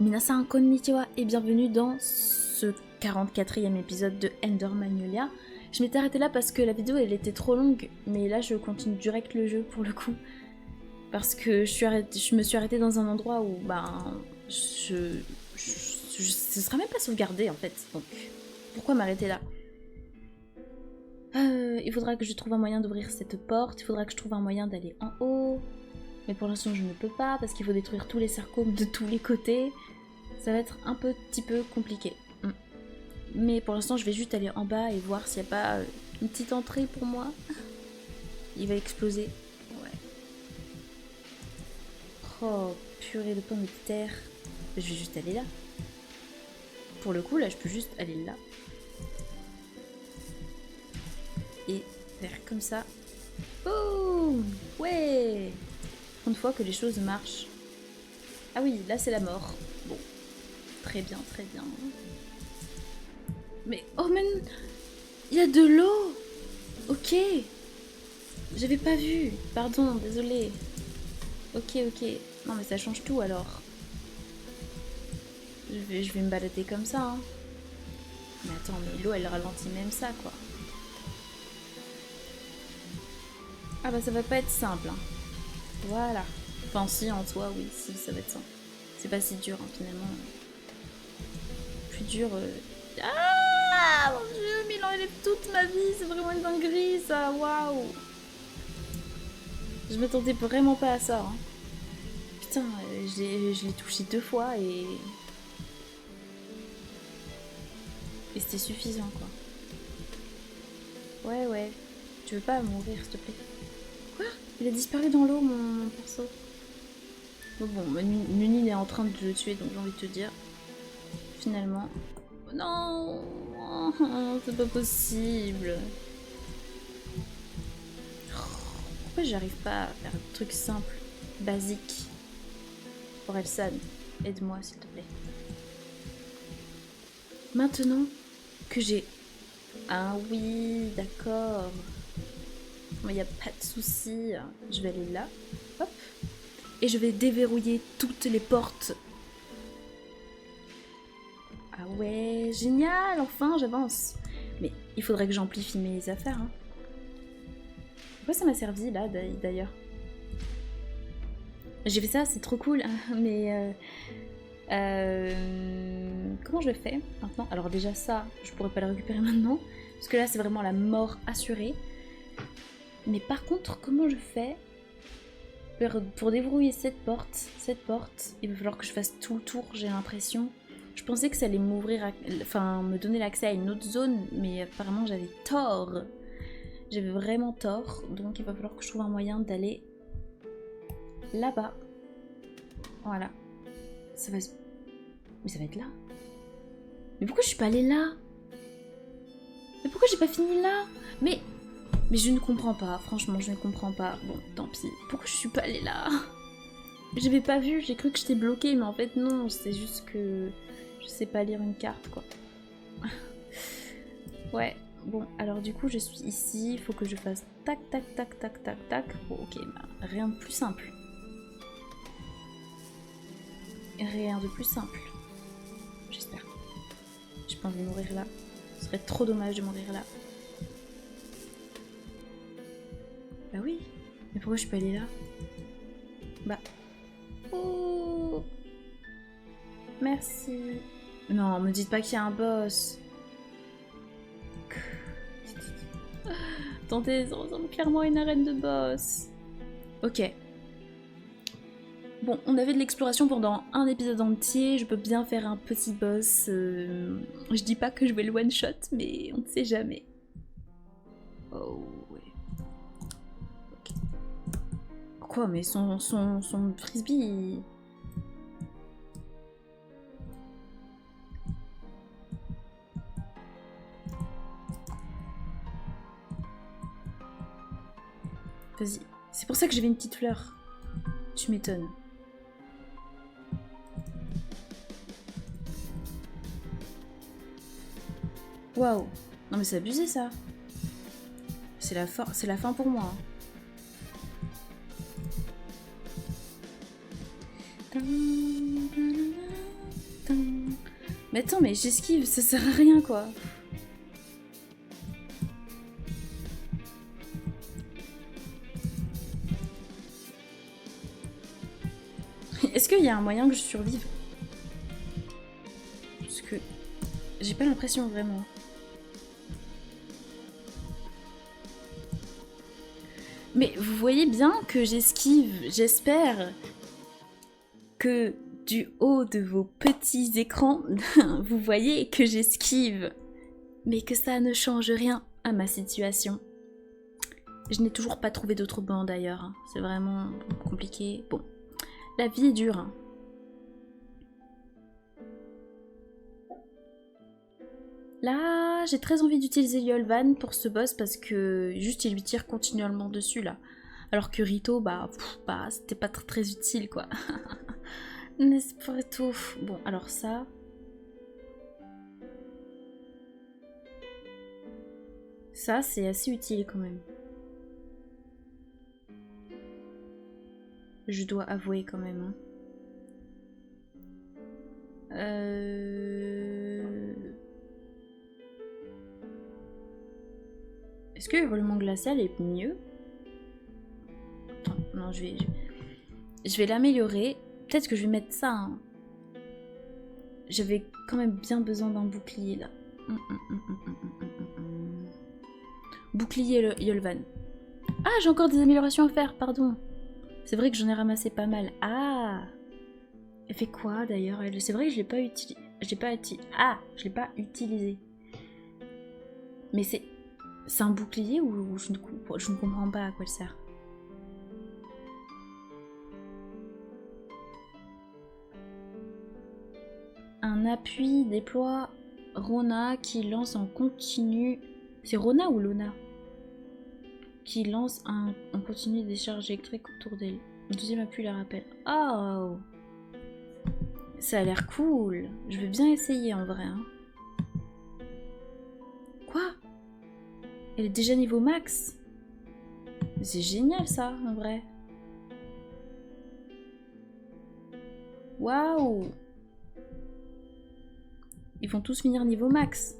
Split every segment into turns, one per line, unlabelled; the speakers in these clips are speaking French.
Minasan konnichiwa et bienvenue dans ce 44e épisode de Ender Magnolia. Je m'étais arrêtée là parce que la vidéo elle était trop longue, mais là je continue direct le jeu pour le coup. Parce que je me suis arrêtée dans un endroit où ce sera même pas sauvegardé en fait, donc pourquoi m'arrêter là? Il faudra que je trouve un moyen d'ouvrir cette porte, il faudra que je trouve un moyen d'aller en haut. Mais pour l'instant je ne peux pas parce qu'il faut détruire tous les sarcomes de tous les côtés. Ça va être un petit peu compliqué. Mais pour l'instant je vais juste aller en bas et voir s'il n'y a pas une petite entrée pour moi. Il va exploser. Ouais. Oh, purée de pommes de terre. Je vais juste aller là. Pour le coup là je peux juste aller là. Et faire comme ça. Boum! Ouais! Une fois que les choses marchent. Ah oui, là c'est la mort. Bon. Très bien, très bien. Mais, oh man! Il y a de l'eau! Ok! J'avais pas vu. Pardon, désolé. Ok. Non mais ça change tout alors. Je vais me balader comme ça. Hein. Mais attends, mais l'eau elle ralentit même ça quoi. Ah bah ça va pas être simple. Hein. Voilà. Enfin si en soi oui, si ça va être simple. C'est pas si dur hein, finalement. Plus dur... Ah mon dieu, mais il enlève toute ma vie, c'est vraiment une dinguerie ça, waouh. Je m'attendais vraiment pas à ça. Hein. Putain, je l'ai touché 2 fois et c'était suffisant quoi. Ouais. Tu veux pas mourir s'il te plaît? Quoi? Il a disparu dans l'eau mon perso. Bon, Nunine est en train de le tuer donc j'ai envie de te dire. Finalement. Non, c'est pas possible. Pourquoi j'arrive pas à faire un truc simple, basique? Pour Elsan, aide-moi s'il te plaît. Maintenant que j'ai... Ah oui, d'accord. Il n'y a pas de souci. Je vais aller là. Hop. Et je vais déverrouiller toutes les portes. Ah ouais, génial, enfin j'avance. Mais il faudrait que j'amplifie mes affaires. Hein. Pourquoi ça m'a servi là d'ailleurs? J'ai fait ça, c'est trop cool. Mais comment je le fais maintenant? Alors déjà ça, je pourrais pas le récupérer maintenant. Parce que là c'est vraiment la mort assurée. Mais par contre, comment je fais pour déverrouiller cette porte, il va falloir que je fasse tout le tour, j'ai l'impression. Je pensais que ça allait m'ouvrir, enfin me donner l'accès à une autre zone, mais apparemment j'avais tort. J'avais vraiment tort, donc il va falloir que je trouve un moyen d'aller là-bas. Voilà. Ça va... Mais ça va être là. Mais pourquoi je suis pas allée là? Mais pourquoi j'ai pas fini là? Mais je ne comprends pas, franchement je ne comprends pas. Bon, tant pis. Pourquoi je suis pas allée là? J'avais pas vu, j'ai cru que j'étais bloquée, mais en fait non, c'est juste que je sais pas lire une carte quoi. Ouais, bon, alors du coup je suis ici, il faut que je fasse tac. Bon, ok, bah, rien de plus simple. Rien de plus simple. J'espère. J'ai pas envie de mourir là. Ce serait trop dommage de mourir là. Bah oui, mais pourquoi je suis pas allée là? Bah... Oh. Merci. Non, me dites pas qu'il y a un boss. Attendez, ça ressemble clairement à une arène de boss. Ok. Bon, on avait de l'exploration pendant un épisode entier, je peux bien faire un petit boss. Je dis pas que je vais le one-shot, mais on ne sait jamais. Oh, ouais. Ok. Quoi, mais son frisbee... Il... Vas-y. C'est pour ça que j'avais une petite fleur. Tu m'étonnes. Waouh. Non mais c'est abusé ça. C'est la fin pour moi. Mais attends, mais j'esquive, ça sert à rien quoi. Est-ce qu'il y a un moyen que je survive? Parce que j'ai pas l'impression vraiment. Mais vous voyez bien que j'esquive, j'espère que du haut de vos petits écrans, vous voyez que j'esquive, mais que ça ne change rien à ma situation. Je n'ai toujours pas trouvé d'autre banc d'ailleurs, hein. C'est vraiment compliqué. Bon, la vie est dure. Hein. Là, j'ai très envie d'utiliser Yolvan pour ce boss parce que juste il lui tire continuellement dessus là. Alors que Rito, bah c'était pas très utile quoi. N'est-ce pas tout? Bon, alors ça... Ça, c'est assez utile quand même. Je dois avouer quand même. Est-ce que hurlement glacial est mieux? Attends, non, je vais l'améliorer. Peut-être que je vais mettre ça. Hein. J'avais quand même bien besoin d'un bouclier là. Bouclier Yolvan. Ah, j'ai encore des améliorations à faire, pardon. C'est vrai que j'en ai ramassé pas mal. Ah, elle fait quoi d'ailleurs? C'est vrai que je l'ai pas utilisé. Je l'ai pas utilisé. Mais c'est un bouclier ou je ne comprends pas à quoi elle sert. Un appui déploie Rona qui lance en continu. C'est Rona ou Lona? Qui lance en continu des charges électriques autour d'elle. Le deuxième appui la rappelle. Oh, ça a l'air cool. Je vais bien essayer en vrai. Hein. Quoi? Elle est déjà niveau max? C'est génial ça en vrai. Waouh! Ils vont tous finir niveau max.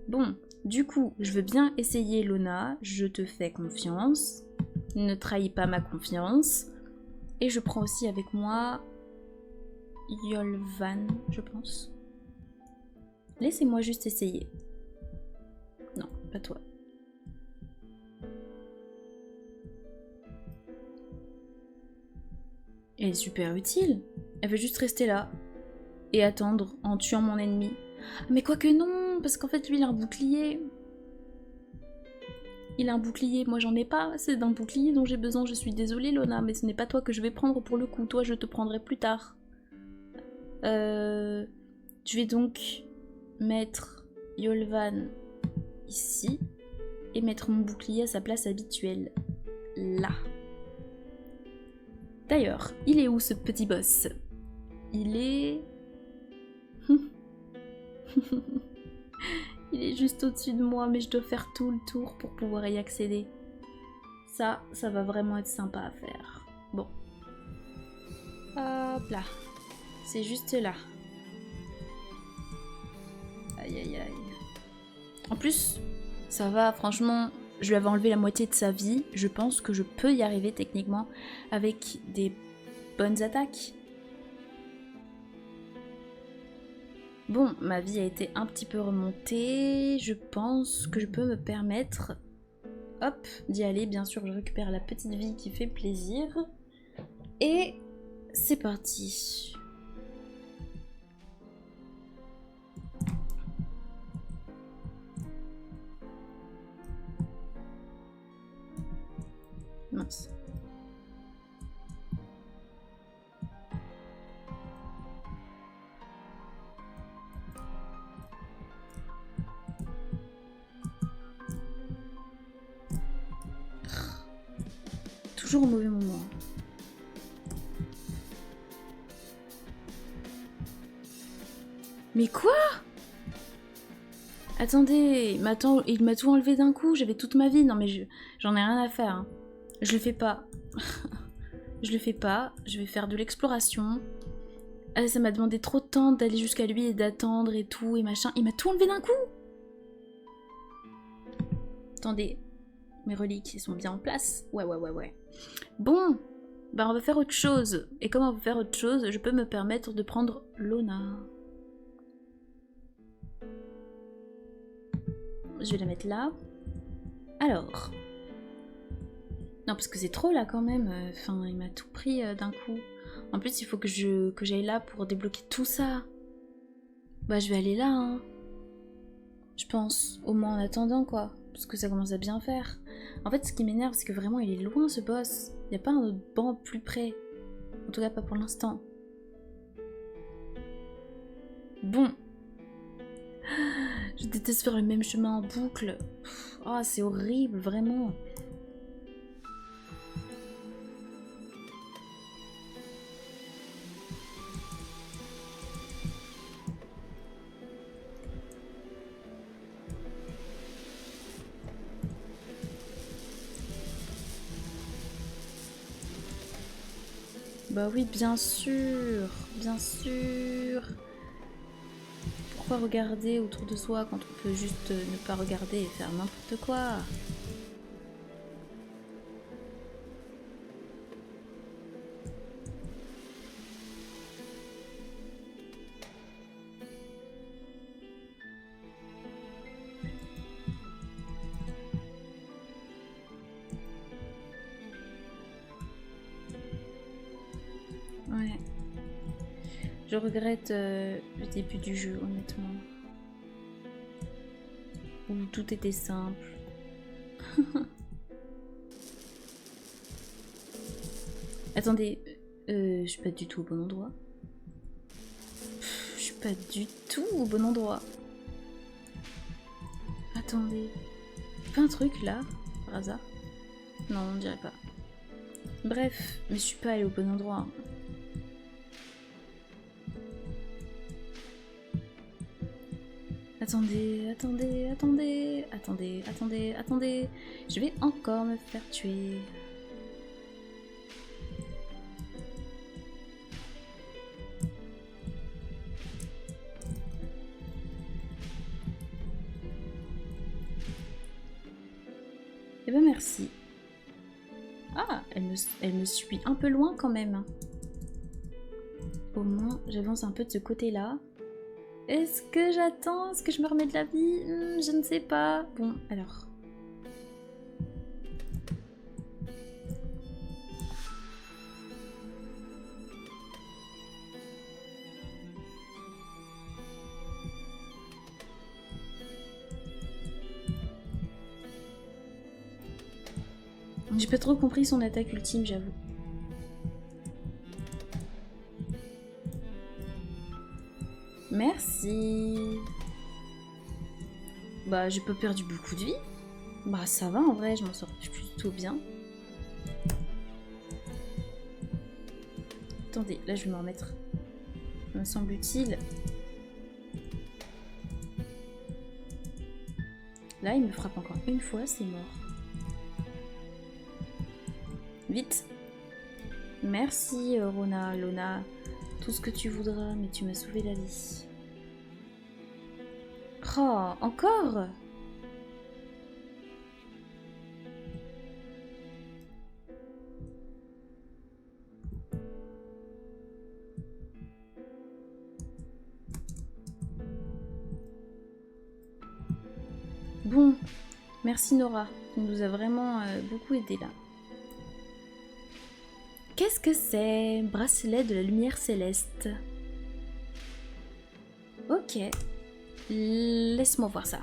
Bon, du coup, je veux bien essayer Lona. Je te fais confiance. Ne trahis pas ma confiance. Et je prends aussi avec moi Yolvan, je pense. Laissez-moi juste essayer. Non, pas toi. Elle est super utile. Elle veut juste rester là. Et attendre en tuant mon ennemi. Mais quoique non, parce qu'en fait lui il a un bouclier. Il a un bouclier, moi j'en ai pas. C'est d'un bouclier dont j'ai besoin, je suis désolée Lona, mais ce n'est pas toi que je vais prendre pour le coup. Toi je te prendrai plus tard. Je vais donc mettre Yolvan ici. Et mettre mon bouclier à sa place habituelle. Là. D'ailleurs, il est où ce petit boss? Il est... Il est juste au-dessus de moi, mais je dois faire tout le tour pour pouvoir y accéder. Ça va vraiment être sympa à faire. Bon. Hop là. C'est juste là. Aïe aïe aïe. En plus, ça va, franchement, je lui avais enlevé la moitié de sa vie. Je pense que je peux y arriver techniquement avec des bonnes attaques. Bon, ma vie a été un petit peu remontée. Je pense que je peux me permettre, hop, d'y aller. Bien sûr, je récupère la petite vie qui fait plaisir. Et c'est parti. Mince. Toujours au mauvais moment. Mais quoi? Attendez, il m'a tout enlevé d'un coup, j'avais toute ma vie. Non mais j'en ai rien à faire. Hein. Je le fais pas. Je le fais pas, je vais faire de l'exploration. Ah, ça m'a demandé trop de temps d'aller jusqu'à lui et d'attendre et tout et machin. Il m'a tout enlevé d'un coup. Attendez, mes reliques, ils sont bien en place. Ouais. Bon, bah on va faire autre chose. Et comme on va faire autre chose, je peux me permettre de prendre Lona. Je vais la mettre là. Alors. Non, parce que c'est trop là quand même. Enfin, il m'a tout pris d'un coup. En plus, il faut que j'aille là pour débloquer tout ça. Bah, je vais aller là, hein. Je pense. Au moins en attendant, quoi. Parce que ça commence à bien faire. En fait, ce qui m'énerve, c'est que vraiment, il est loin, ce boss. Il n'y a pas un autre banc plus près. En tout cas, pas pour l'instant. Bon. Je déteste faire le même chemin en boucle. Oh, c'est horrible, vraiment. Bah oui, bien sûr, bien sûr. Pourquoi regarder autour de soi quand on peut juste ne pas regarder et faire n'importe quoi? Ouais. Je regrette le début du jeu, honnêtement. Où tout était simple. Attendez, je suis pas du tout au bon endroit. Je suis pas du tout au bon endroit. Attendez. Pas un truc là, par hasard? Non, on dirait pas. Bref, mais je suis pas allée au bon endroit. Attendez. Je vais encore me faire tuer. Eh ben merci. Ah, elle me suit un peu loin quand même. Au moins, j'avance un peu de ce côté-là. Est-ce que j'attends? Est-ce que je me remets de la vie? Je ne sais pas. Bon, alors. J'ai pas trop compris son attaque ultime, j'avoue. Merci. Bah, j'ai pas perdu beaucoup de vie. Bah, ça va en vrai, je m'en sors plutôt bien. Attendez, là je vais me remettre. Ça me semble utile. Là, il me frappe encore une fois, c'est mort. Vite. Merci, Rona, Lona. Tout ce que tu voudras, mais tu m'as sauvé la vie. Oh, encore? Bon, merci Nora. Tu nous a vraiment beaucoup aidé là. Qu'est-ce que c'est? Bracelet de la lumière céleste. Ok. Laisse-moi voir ça.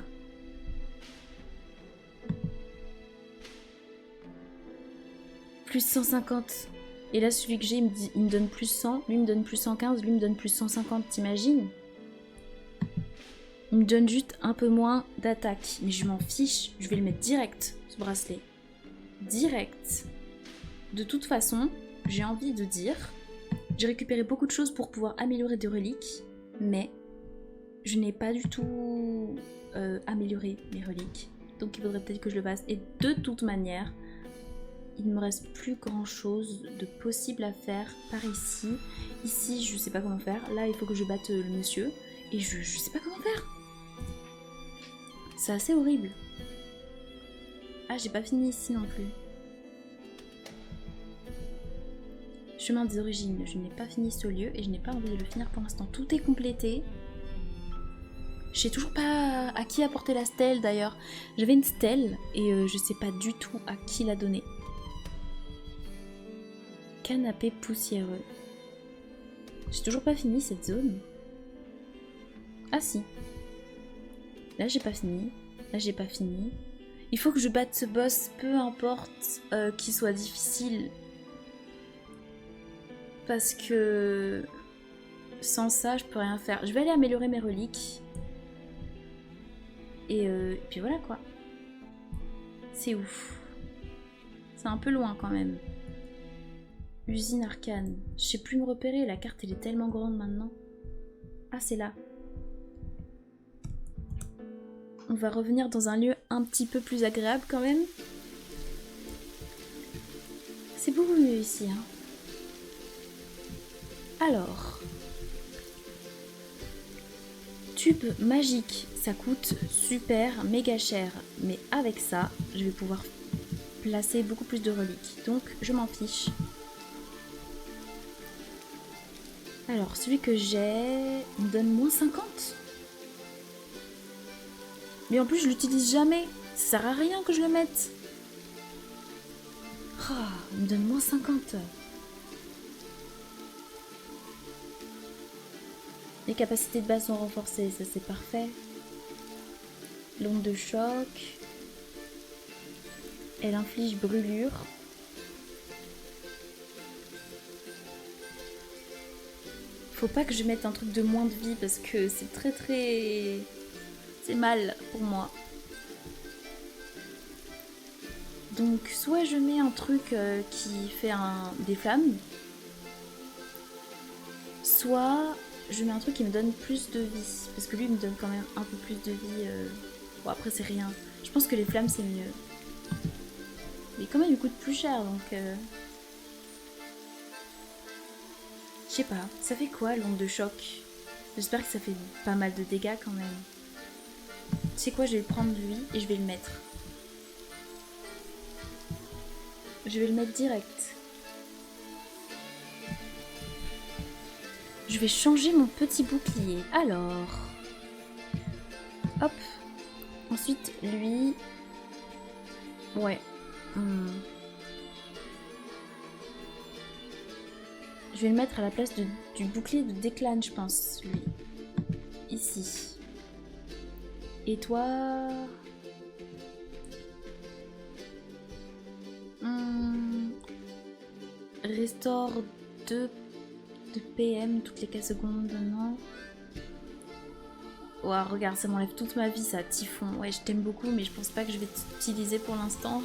Plus 150. Et là, celui que j'ai, il me donne plus 100. Lui, il me donne plus 115. Lui, il me donne plus 150. T'imagines? Il me donne juste un peu moins d'attaque. Mais je m'en fiche. Je vais le mettre direct, ce bracelet. Direct. De toute façon, j'ai envie de dire... J'ai récupéré beaucoup de choses pour pouvoir améliorer des reliques. Mais... je n'ai pas du tout amélioré mes reliques. Donc il faudrait peut-être que je le fasse. Et de toute manière, il ne me reste plus grand chose de possible à faire par ici. Ici, je sais pas comment faire. Là, il faut que je batte le monsieur. Et je sais pas comment faire. C'est assez horrible. Ah, j'ai pas fini ici non plus. Chemin des origines. Je n'ai pas fini ce lieu et je n'ai pas envie de le finir pour l'instant. Tout est complété. Je sais toujours pas à qui apporter la stèle d'ailleurs. J'avais une stèle et je sais pas du tout à qui la donner. Canapé poussiéreux. J'ai toujours pas fini cette zone. Ah si. Là j'ai pas fini. Là j'ai pas fini. Il faut que je batte ce boss, peu importe qu'il soit difficile. Parce que sans ça je peux rien faire. Je vais aller améliorer mes reliques. Et puis voilà quoi. C'est ouf. C'est un peu loin quand même. Usine arcane. Je sais plus me repérer, la carte elle est tellement grande maintenant. Ah c'est là. On va revenir dans un lieu un petit peu plus agréable quand même. C'est beaucoup mieux ici hein. Alors. Tube magique, ça coûte super méga cher. Mais avec ça, je vais pouvoir placer beaucoup plus de reliques. Donc je m'en fiche. Alors, celui que j'ai me donne moins 50. Mais en plus, je l'utilise jamais. Ça sert à rien que je le mette. Oh, il me donne moins 50. Les capacités de base sont renforcées, ça c'est parfait. L'onde de choc. Elle inflige brûlure. Faut pas que je mette un truc de moins de vie parce que c'est très... C'est mal pour moi. Donc soit je mets un truc qui fait des flammes. Soit je mets un truc qui me donne plus de vie. Parce que lui me donne quand même un peu plus de vie. Bon après c'est rien. Je pense que les flammes c'est mieux. Mais quand même il coûte plus cher donc... Je sais pas, ça fait quoi l'onde de choc? J'espère que ça fait pas mal de dégâts quand même. Tu sais quoi, je vais prendre lui et je vais le mettre. Je vais le mettre direct. Je vais changer mon petit bouclier. Alors... Hop. Ensuite, lui... Ouais. Je vais le mettre à la place du bouclier de Declan, je pense, lui. Ici. Et toi... Restore 2 de PM toutes les 4 secondes, non? Ouah, regarde, ça m'enlève toute ma vie, ça, Typhon. Ouais, je t'aime beaucoup, mais je pense pas que je vais t'utiliser pour l'instant.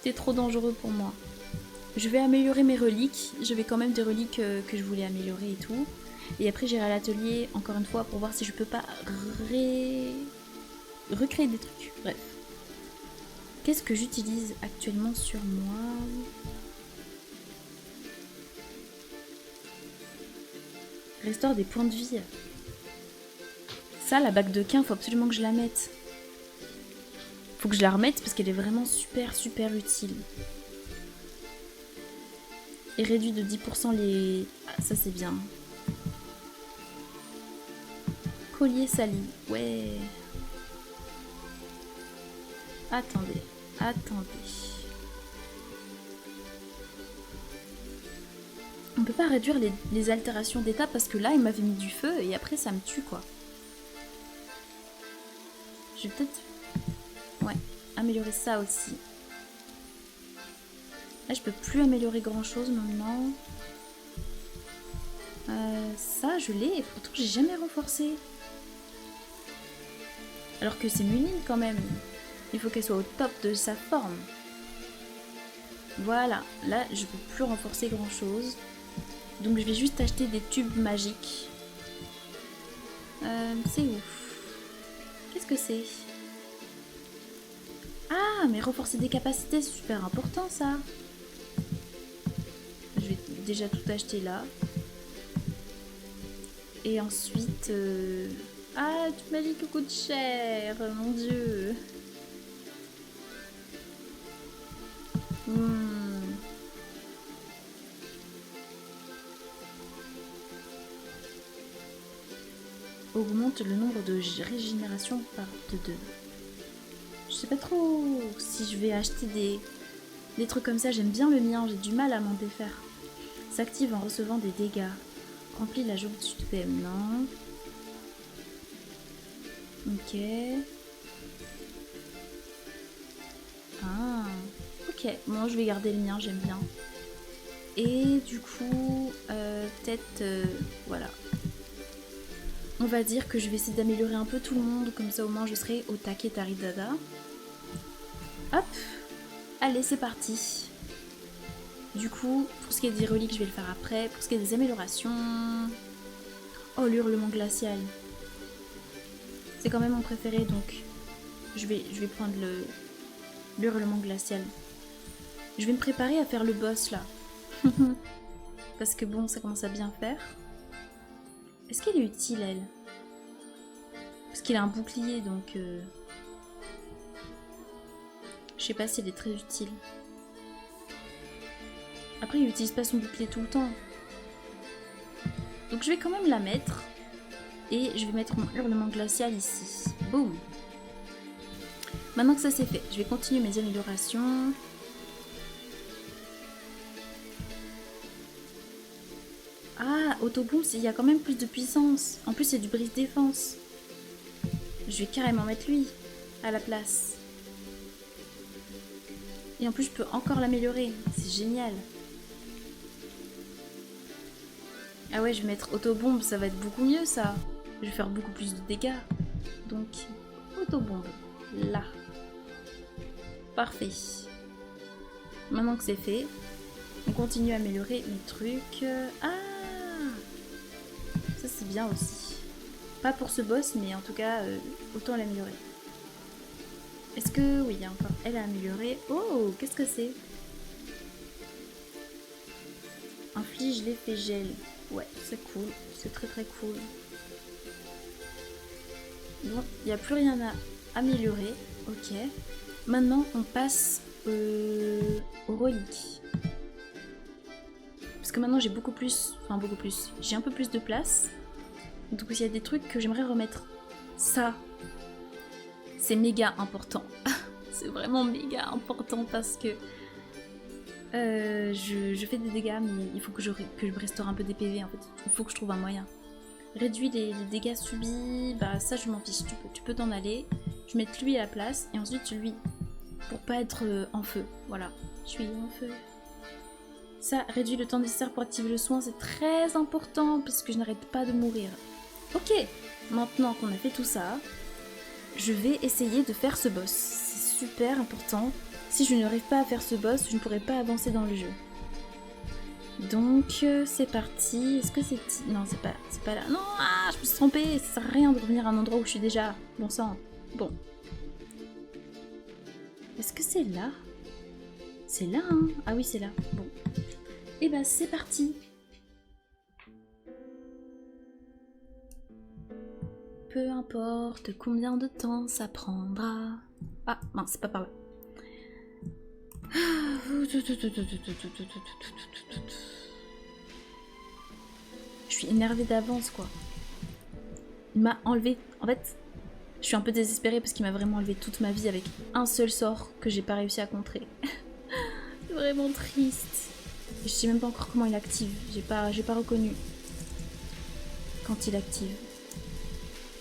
T'es trop dangereux pour moi. Je vais améliorer mes reliques. J'avais quand même des reliques que je voulais améliorer et tout. Et après j'irai à l'atelier encore une fois pour voir si je peux pas recréer des trucs. Bref. Qu'est-ce que j'utilise actuellement sur moi? Restaure des points de vie. Ça, la bague de quin, faut absolument que je la mette. Faut que je la remette parce qu'elle est vraiment super utile. Et réduit de 10% les... Ah, ça c'est bien. Collier sali. Ouais. Attendez. On peut pas réduire les altérations d'état parce que là il m'avait mis du feu et après ça me tue quoi. Je vais peut-être... Ouais. Améliorer ça aussi. Là, je peux plus améliorer grand chose maintenant. Ça, je l'ai et pourtant j'ai jamais renforcé. Alors que c'est Muline quand même. Il faut qu'elle soit au top de sa forme. Voilà, là je peux plus renforcer grand chose. Donc je vais juste acheter des tubes magiques. C'est ouf. Qu'est-ce que c'est? Ah, mais renforcer des capacités, c'est super important ça. Je vais déjà tout acheter là. Et ensuite... Ah, tu m'as dit que coûte cher, mon dieu. Augmente le nombre de régénérations par de 2. Je sais pas trop si je vais acheter des trucs comme ça. J'aime bien le mien, j'ai du mal à m'en défaire. S'active en recevant des dégâts. Remplis la jauge du thème, non. Ok. Ah. Ok, bon, je vais garder le mien, j'aime bien. Et du coup, peut-être... voilà. On va dire que je vais essayer d'améliorer un peu tout le monde, comme ça au moins je serai au taquet Taridada. Hop. Allez, c'est parti. Du coup, pour ce qui est des reliques, je vais le faire après. Pour ce qui est des améliorations... Oh, l'hurlement glacial. C'est quand même mon préféré, donc je vais prendre l'hurlement glacial. Je vais me préparer à faire le boss, là. Parce que bon, ça commence à bien faire. Est-ce qu'elle est utile, elle? Parce qu'il a un bouclier, donc... Je sais pas si elle est très utile. Après, il utilise pas son bouclier tout le temps. Donc je vais quand même la mettre. Et je vais mettre mon hurlement glacial ici. Boum. Maintenant que ça c'est fait, je vais continuer mes améliorations. Ah, Autoboom, il y a quand même plus de puissance. En plus, c'est du brise-défense. Je vais carrément mettre lui à la place. Et en plus, je peux encore l'améliorer. C'est génial. Ah ouais, je vais mettre Autobombe, ça va être beaucoup mieux ça. Je vais faire beaucoup plus de dégâts. Donc, Autobombe. Là. Parfait. Maintenant que c'est fait, on continue à améliorer mes trucs. Ah! Ça c'est bien aussi. Pas pour ce boss, mais en tout cas, autant l'améliorer. Est-ce que... Oui, il y a encore elle à améliorer. Oh, qu'est-ce que c'est? Inflige l'effet gel. Ouais, c'est cool. C'est très très cool. Bon, il n'y a plus rien à améliorer. Ok. Maintenant, on passe aux reliques. Parce que maintenant, j'ai beaucoup plus... Enfin, beaucoup plus. J'ai un peu plus de place. Donc, il y a des trucs que j'aimerais remettre. Ça, c'est méga important. C'est vraiment méga important parce que je fais des dégâts, mais il faut que je restaure un peu des PV en fait. Il faut que je trouve un moyen. Réduis les dégâts subis, bah ça je m'en fiche, tu peux t'en aller. Je mets lui à la place et ensuite lui, pour pas être en feu. Voilà, je suis en feu. Ça réduit le temps nécessaire pour activer le soin, c'est très important parce que je n'arrête pas de mourir. Ok, maintenant qu'on a fait tout ça, je vais essayer de faire ce boss. C'est super important. Si je n'arrive pas à faire ce boss, je ne pourrai pas avancer dans le jeu. Donc c'est parti. Est-ce que c'est... Non, c'est pas là. Non, ah, je me suis trompée. Ça sert à rien de revenir à un endroit où je suis déjà. Bon sang. Bon. Est-ce que c'est là? C'est là, hein? Ah oui, c'est là. Bon. Et bah c'est parti. Peu importe combien de temps ça prendra. Ah, mince, c'est pas par là. Je suis énervée d'avance, quoi. Il m'a enlevé... En fait, je suis un peu désespérée parce qu'il m'a vraiment enlevé toute ma vie avec un seul sort que j'ai pas réussi à contrer. C'est vraiment triste. Et je sais même pas encore comment il active. J'ai pas reconnu quand il active.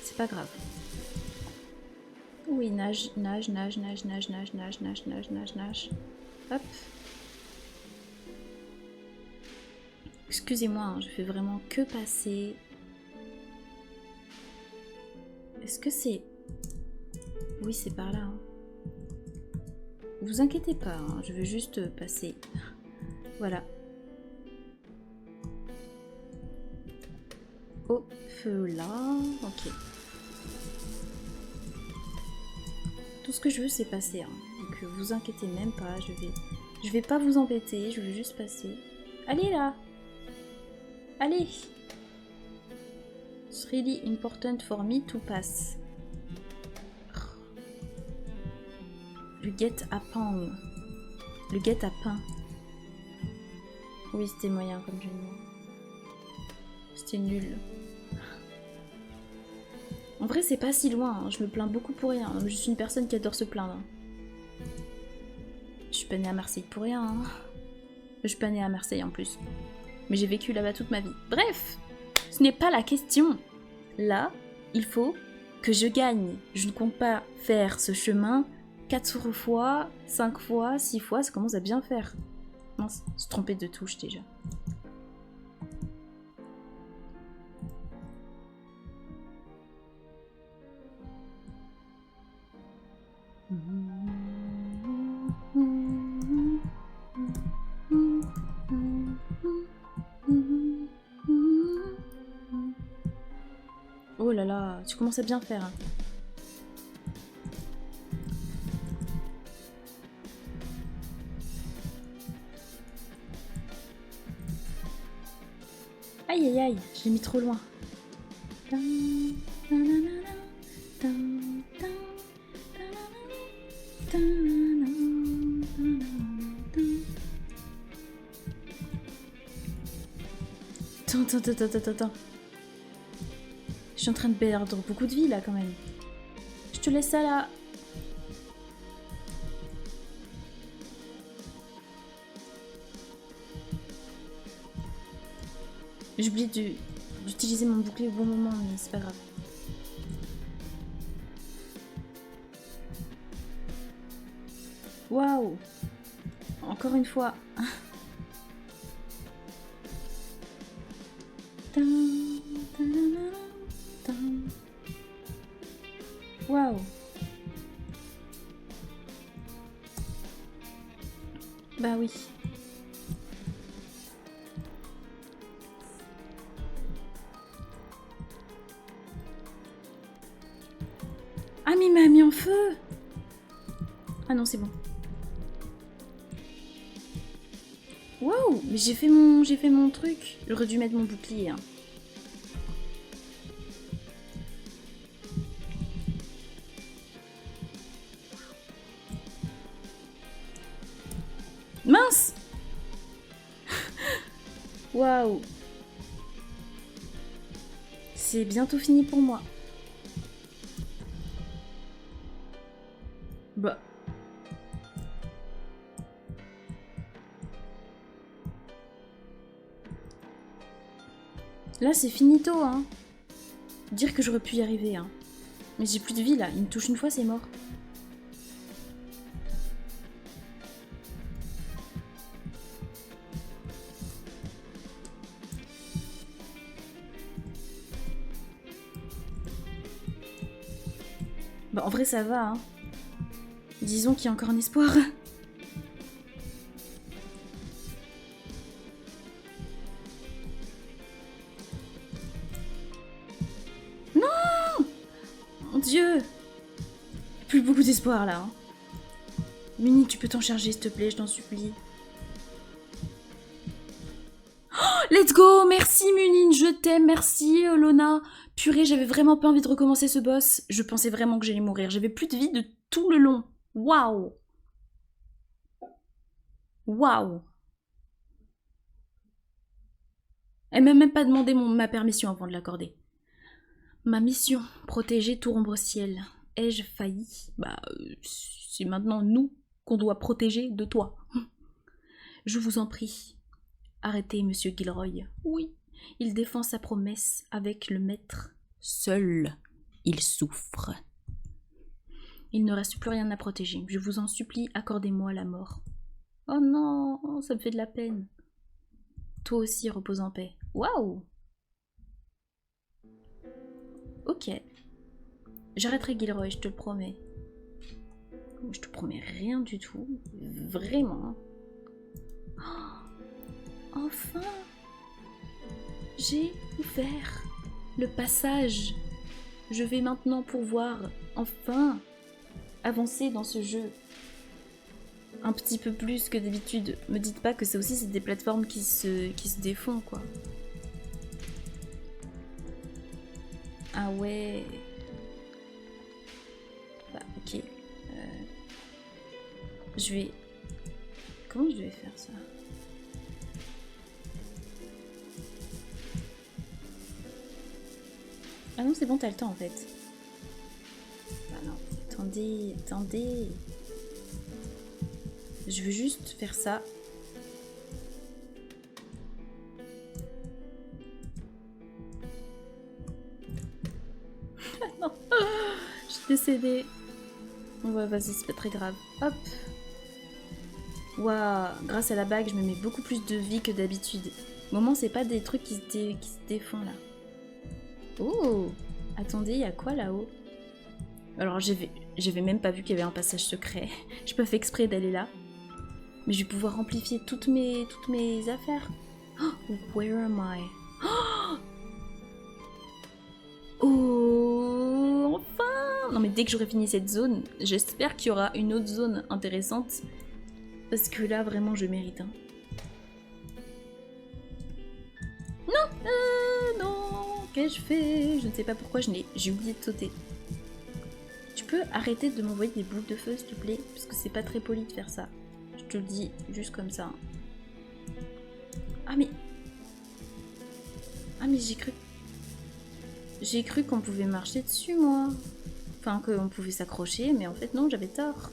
C'est pas grave. Oui, nage. Hop. Excusez-moi, hein, je fais vraiment que passer. Est-ce que c'est... Oui, c'est par là. Hein. Vous inquiétez pas, hein, je veux juste passer. Voilà. Hop là. Ok. Tout ce que je veux, c'est passer. Hein. donc vous inquiétez même pas, je vais pas vous embêter, je vais juste passer. Allez là! Allez! It's really important for me to pass. Le guet-apens. Le guet-apens. Oui, c'était moyen comme jeu de mots. C'était nul. En vrai, c'est pas si loin, hein. Je me plains beaucoup pour rien. Je suis une personne qui adore se plaindre. Je suis pas née à Marseille pour rien. Hein. Je suis pas née à Marseille en plus. Mais j'ai vécu là-bas toute ma vie. Bref, ce n'est pas la question. Là, il faut que je gagne. Je ne compte pas faire ce chemin 4 fois, 5 fois, 6 fois. Ça commence à bien faire. Mince, se tromper de touche déjà. Oh là là, tu commences à bien faire. Hein. Aïe aïe aïe, je l'ai mis trop loin. Attends. Je suis en train de perdre beaucoup de vie là quand même. Je te laisse ça là. J'ai oublié d'utiliser mon bouclier au bon moment, mais c'est pas grave. Waouh! Encore une fois. Waouh! Bah oui. Ah mais il m'a mis en feu! Ah non, c'est bon. Waouh! Mais j'ai fait mon truc. J'aurais dû mettre mon bouclier. Hein. Mince! Waouh! C'est bientôt fini pour moi. Bah. Là, c'est finito, hein. Dire que j'aurais pu y arriver, hein. Mais j'ai plus de vie, là. Il me touche une fois, c'est mort. Bah, en vrai, ça va, hein. Disons qu'il y a encore un espoir. Non! Mon Dieu! Plus beaucoup d'espoir, là. Hein. Muni, tu peux t'en charger, s'il te plaît, je t'en supplie. Oh, let's go! Merci, Munin, je t'aime, merci, Lona. Purée, j'avais vraiment pas envie de recommencer ce boss. Je pensais vraiment que j'allais mourir. J'avais plus de vie de tout le long. Waouh! Waouh! Elle m'a même pas demandé ma permission avant de l'accorder. Ma mission, protéger Tourombre-Ciel. Ai-je failli? Bah, c'est maintenant nous qu'on doit protéger de toi. Je vous en prie. Arrêtez, monsieur Gilroy. Oui, il défend sa promesse avec le maître. Seul, il souffre. Il ne reste plus rien à protéger. Je vous en supplie, accordez-moi la mort. Oh non, ça me fait de la peine. Toi aussi, repose en paix. Waouh! Ok. J'arrêterai Gilroy, je te le promets. Je te promets rien du tout. Vraiment. Oh, enfin! J'ai ouvert le passage. Je vais maintenant pouvoir, enfin, avancer dans ce jeu. un petit peu plus que d'habitude. Me dites pas que ça aussi c'est des plateformes qui se défont quoi. Ah ouais. Bah ok. Je vais... Comment je vais faire ça? Ah non c'est bon, t'as le temps en fait. Ah non, attendez, attendez. Je veux juste faire ça. Non, je suis décédée. Ouais, vas-y, c'est pas très grave. Hop. Waouh, grâce à la bague, je me mets beaucoup plus de vie que d'habitude. Au moment, c'est pas des trucs qui se défont là. Oh, attendez, il y a quoi là-haut? Alors, j'avais même pas vu qu'il y avait un passage secret. J'ai pas fait exprès d'aller là. Mais je vais pouvoir amplifier toutes mes affaires. Oh, where am I? Oh, enfin! Non mais dès que j'aurai fini cette zone, j'espère qu'il y aura une autre zone intéressante. Parce que là, vraiment, je mérite. Hein. Non, non, qu'ai-je fait? Je ne sais pas pourquoi j'ai oublié de sauter. Tu peux arrêter de m'envoyer des boules de feu, s'il te plaît? Parce que c'est pas très poli de faire ça. Je te le dis juste comme ça. Ah mais... Ah mais j'ai cru... J'ai cru qu'on pouvait marcher dessus, moi. Enfin, qu'on pouvait s'accrocher, mais en fait, non, j'avais tort.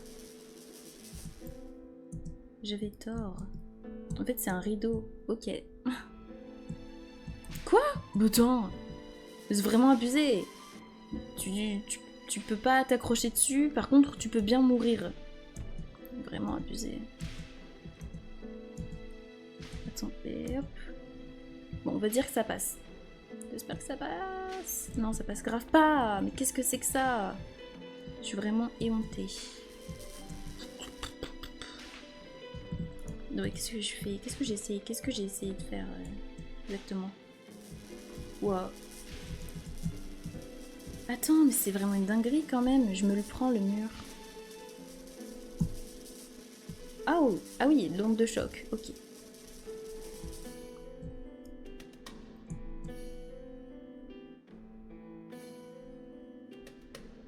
J'avais tort. En fait, c'est un rideau. Ok. Quoi? Attends. C'est vraiment abusé. Tu peux pas t'accrocher dessus, par contre, tu peux bien mourir. Vraiment abusé. Attendez, hop. Bon, on va dire que ça passe. J'espère que ça passe. Non, ça passe grave pas. Mais qu'est-ce que c'est que ça? Je suis vraiment éhontée. Ouais, qu'est-ce que je fais? Qu'est-ce que j'ai essayé? Qu'est-ce que j'ai essayé de faire exactement? Waouh. Attends, mais c'est vraiment une dinguerie quand même. Je me le prends le mur. Ah, oh. Ah oui, l'onde de choc. Ok.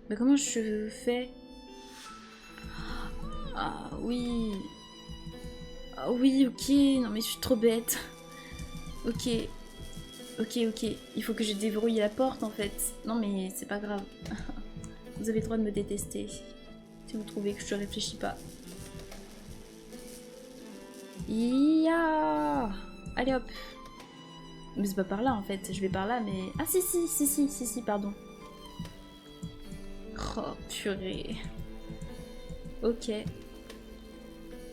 Mais comment je fais? Ah oui. Ah oui, ok. Non mais je suis trop bête. Ok. Ok, ok. Il faut que je déverrouille la porte en fait. Non mais c'est pas grave. Vous avez le droit de me détester. Si vous trouvez que je réfléchis pas. Ya. Allez hop. Mais c'est pas par là en fait. Je vais par là mais... Ah si, pardon. Oh purée. Ok.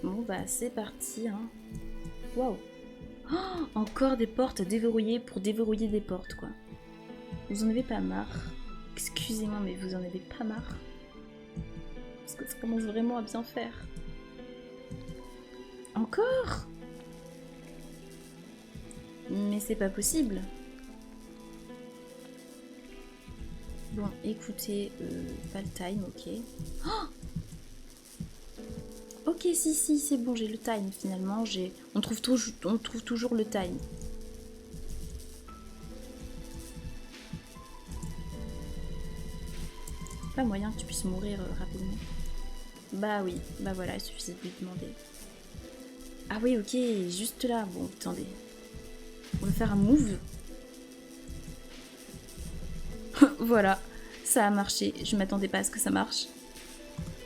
Bon bah c'est parti hein. Waouh. Oh, encore des portes déverrouillées pour déverrouiller des portes quoi. Vous en avez pas marre? Excusez-moi mais vous en avez pas marre? Parce que ça commence vraiment à bien faire. Encore? Mais c'est pas possible. Bon écoutez, pas le time, ok. Oh, ok, si, c'est bon, j'ai le time finalement. On trouve toujours le time. Pas moyen que tu puisses mourir rapidement. Bah oui, bah voilà, il suffisait de lui demander. Ah oui, ok, juste là. Bon, attendez. On va faire un move. Voilà, ça a marché. Je m'attendais pas à ce que ça marche.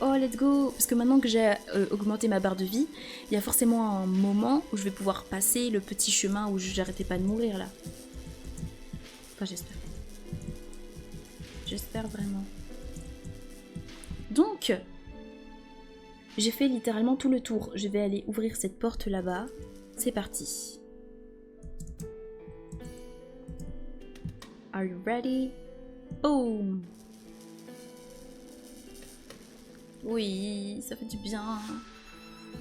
Oh, let's go! Parce que maintenant que j'ai augmenté ma barre de vie, il y a forcément un moment où je vais pouvoir passer le petit chemin où j'arrêtais pas de mourir, là. Enfin, j'espère. J'espère vraiment. Donc, j'ai fait littéralement tout le tour. Je vais aller ouvrir cette porte là-bas. C'est parti. Are you ready? Boom! Oui, ça fait du bien.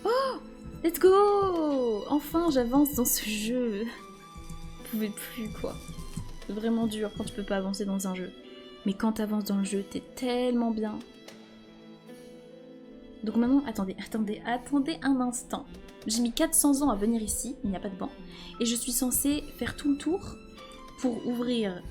Oh! Let's go! Enfin, j'avance dans ce jeu. Je pouvais plus, quoi. C'est vraiment dur quand tu peux pas avancer dans un jeu. Mais quand t'avances dans le jeu, t'es tellement bien. Donc maintenant, attendez un instant. J'ai mis 400 ans à venir ici, il n'y a pas de banc. Et je suis censée faire tout le tour pour ouvrir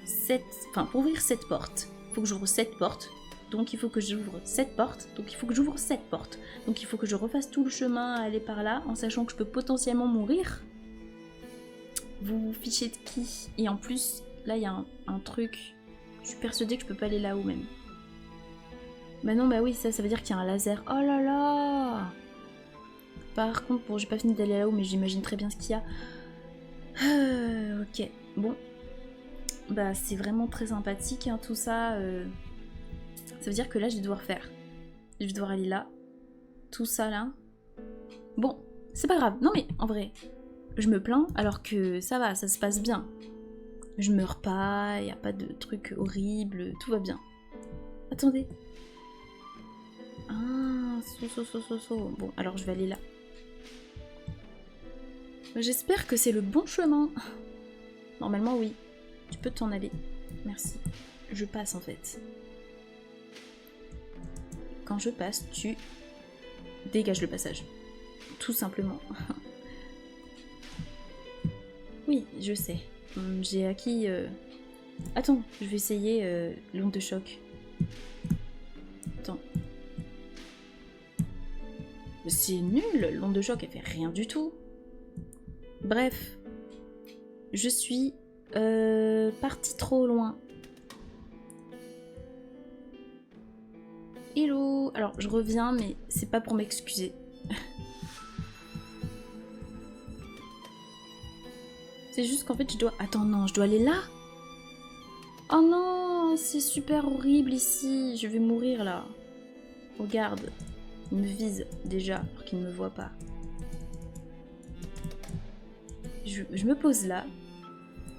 cette porte. Il faut que j'ouvre cette porte. Donc il faut que j'ouvre cette porte. Donc il faut que j'ouvre cette porte. Donc il faut que je refasse tout le chemin à aller par là, en sachant que je peux potentiellement mourir. Vous vous fichez de qui? Et en plus, là il y a un truc. Je suis persuadée que je peux pas aller là-haut même. Bah non, bah oui, ça veut dire qu'il y a un laser. Oh là là! Par contre, bon, j'ai pas fini d'aller là-haut, mais j'imagine très bien ce qu'il y a. Ok, bon. Bah c'est vraiment très sympathique, hein, tout ça. Ça veut dire que là, je vais devoir faire. Je vais devoir aller là. Tout ça, là. Bon, c'est pas grave. Non mais, en vrai, je me plains alors que ça va, ça se passe bien. Je meurs pas, y a pas de trucs horribles, tout va bien. Attendez. Ah, Bon, alors je vais aller là. J'espère que c'est le bon chemin. Normalement, oui. Tu peux t'en aller. Merci. Je passe, en fait. Quand je passe, tu dégages le passage. Tout simplement. Oui, je sais. J'ai acquis... Attends, je vais essayer l'onde de choc. Attends. C'est nul, l'onde de choc, elle fait rien du tout. Bref. Je suis partie trop loin. Hello. Alors, je reviens, mais c'est pas pour m'excuser. C'est juste qu'en fait, je dois... Attends, non, je dois aller là? Oh non, c'est super horrible ici. Je vais mourir, là. Regarde. Il me vise, déjà, alors qu'il ne me voit pas. Je me pose là.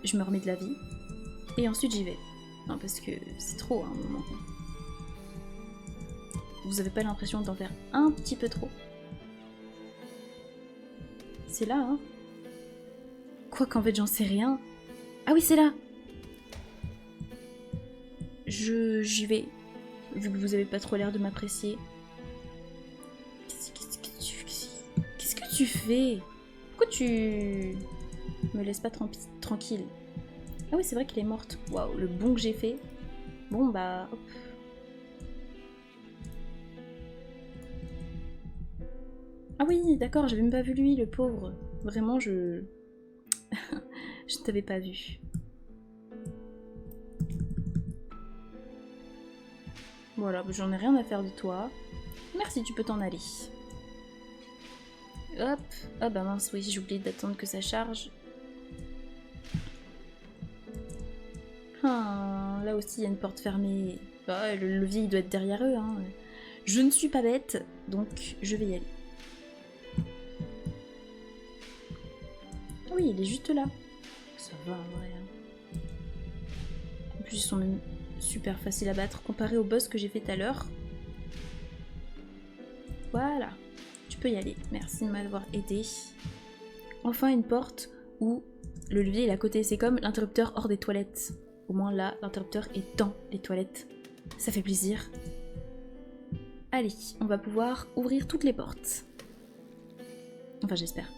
Je me remets de la vie. Et ensuite, j'y vais. Non, parce que c'est trop, à un moment. Vous avez pas l'impression d'en faire un petit peu trop? C'est là, hein? Quoi qu'en fait, j'en sais rien. Ah oui, c'est là! J'y vais. Vu que vous avez pas trop l'air de m'apprécier. Qu'est-ce que tu fais? Pourquoi tu me laisses pas tranquille? Ah oui, c'est vrai qu'elle est morte. Waouh, le bond que j'ai fait. Bon, bah... Hop. Ah oui, d'accord, j'avais même pas vu lui, le pauvre. Vraiment, je... je ne t'avais pas vu. Voilà, j'en ai rien à faire de toi. Merci, tu peux t'en aller. Hop. Ah bah mince, oui, j'ai oublié d'attendre que ça charge. Ah, là aussi, il y a une porte fermée. Bah, le levier, il doit être derrière eux. Hein. Je ne suis pas bête, donc je vais y aller. Oui, il est juste là. Ça va, en vrai. En plus, ils sont même super faciles à battre comparé au boss que j'ai fait tout à l'heure. Voilà. Tu peux y aller. Merci de m'avoir aidé. Enfin, une porte où le levier est à côté. C'est comme l'interrupteur hors des toilettes. Au moins là, l'interrupteur est dans les toilettes. Ça fait plaisir. Allez, on va pouvoir ouvrir toutes les portes. Enfin, j'espère.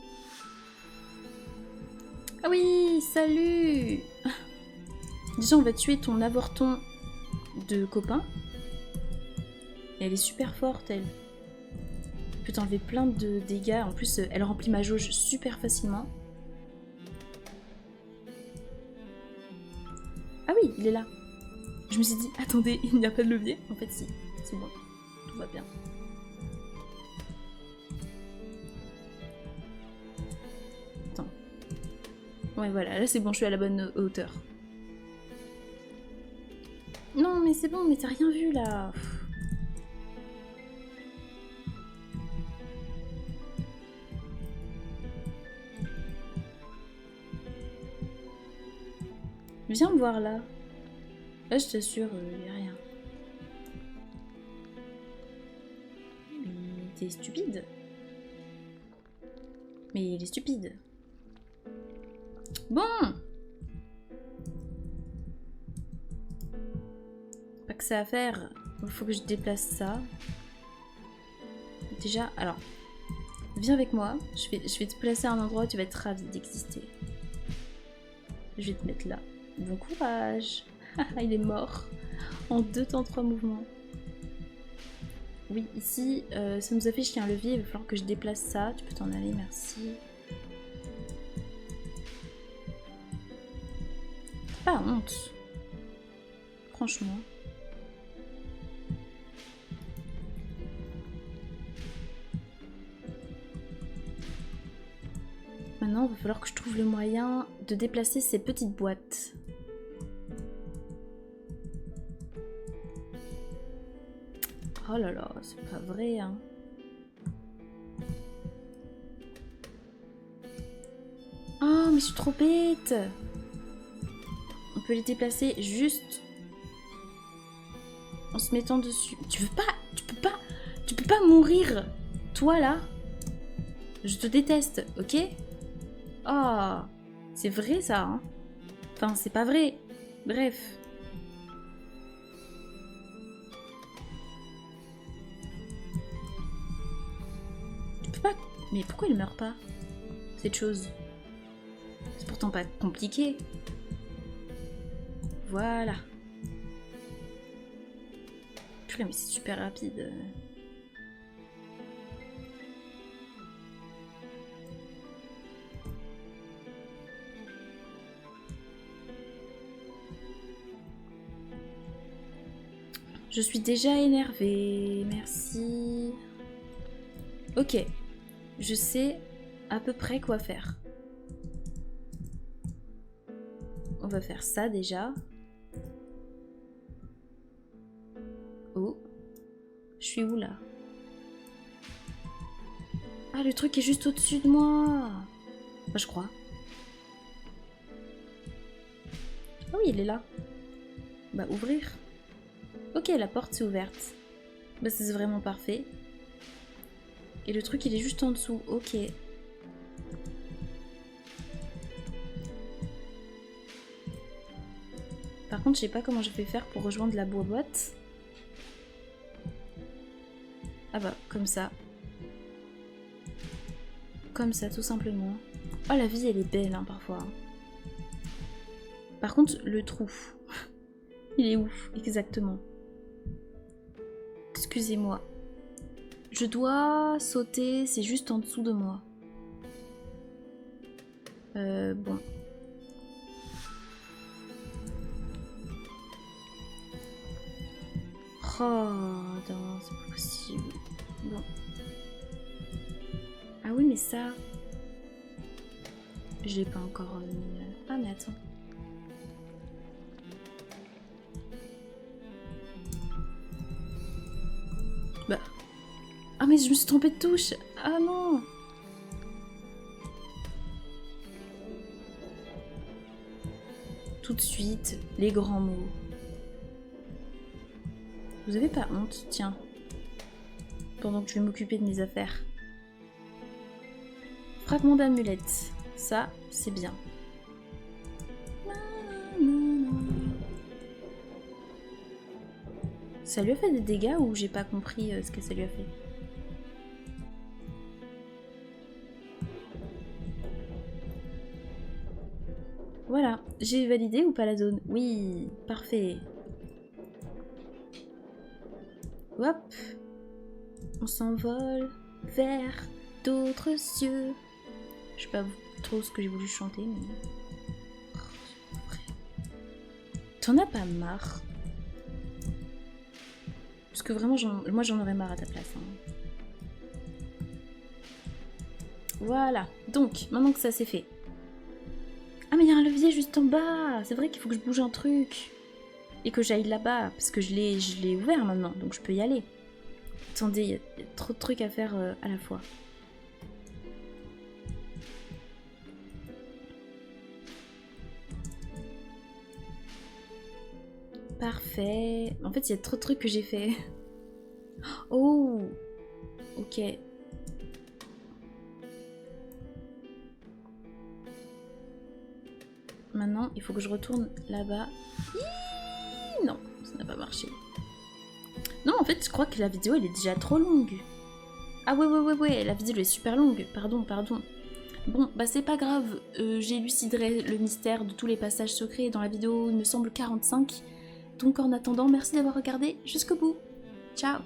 Ah oui, salut! Déjà, on va tuer ton avorton de copain. Et elle est super forte, elle. Elle peut t'enlever plein de dégâts. En plus, elle remplit ma jauge super facilement. Ah oui, il est là. Je me suis dit, attendez, il n'y a pas de levier. En fait, si. C'est bon. Tout va bien. Attends. Ouais, voilà. Là, c'est bon, je suis à la bonne hauteur. Non, mais c'est bon, mais t'as rien vu, là. Viens me voir là. Là, je t'assure, y a rien. Mais t'es stupide. Mais il est stupide. Bon! Pas que ça à faire. Il faut que je déplace ça. déjà, alors, viens avec moi. Je vais te placer à un endroit où tu vas être ravi d'exister. Je vais te mettre là. Bon courage. Il est mort. En 2 temps 3 mouvements. Oui, ici, ça nous affiche qu'il y a un levier. Il va falloir que je déplace ça. Tu peux t'en aller, merci. Pas honte. Franchement. Maintenant, il va falloir que je trouve le moyen de déplacer ces petites boîtes. Oh là là, c'est pas vrai, hein. Oh, mais je suis trop bête. On peut les déplacer juste en se mettant dessus. Tu peux pas mourir. Toi, là, je te déteste, ok? Oh, c'est vrai, ça, hein. Enfin, c'est pas vrai. Bref. Tu peux pas... Mais pourquoi il meurt pas, cette chose? C'est pourtant pas compliqué. Voilà. Purée, mais c'est super rapide. Je suis déjà énervée, merci. Ok, je sais à peu près quoi faire. On va faire ça déjà. Oh, je suis où là? Ah, le truc est juste au-dessus de moi. Enfin, je crois. Ah oui, il est là. Bah, ouvrir. Ok, la porte s'est ouverte. Bah, c'est vraiment parfait. Et le truc, il est juste en dessous. Ok. Par contre, je sais pas comment je vais faire pour rejoindre la boîte. Ah bah, comme ça. Comme ça, tout simplement. Oh, la vie, elle est belle, hein, parfois. Par contre, le trou. Il est où, exactement? Excusez-moi. Je dois sauter, c'est juste en dessous de moi. Bon. Oh, non, c'est pas possible. Bon. Ah oui, mais ça... Je l'ai pas encore mis... Ah, mais attends. Bah... Ah, mais je me suis trompée de touche. Ah non. Tout de suite, les grands mots. Vous avez pas honte, tiens. Pendant que je vais m'occuper de mes affaires. Fragment d'amulette. Ça, c'est bien. Ça lui a fait des dégâts ou j'ai pas compris ce que ça lui a fait? Voilà, j'ai validé ou pas la zone? Oui, parfait. Hop, on s'envole vers d'autres cieux. Je sais pas trop ce que j'ai voulu chanter, mais... T'en as pas marre? Parce que vraiment, moi j'en aurais marre à ta place. Hein. Voilà, donc, maintenant que ça c'est fait. Ah mais il y a un levier juste en bas. C'est vrai qu'il faut que je bouge un truc. Et que j'aille là-bas, parce que je l'ai ouvert maintenant, donc je peux y aller. Attendez, il y a trop de trucs à faire à la fois. Parfait. En fait, il y a trop de trucs que j'ai fait. Oh, ok. Maintenant, il faut que je retourne là-bas. Non, ça n'a pas marché. Non, en fait, je crois que la vidéo, elle est déjà trop longue. Ah ouais, la vidéo est super longue, pardon. Bon, bah c'est pas grave, j'éluciderai le mystère de tous les passages secrets dans la vidéo, il me semble 45. Donc en attendant, merci d'avoir regardé jusqu'au bout. Ciao!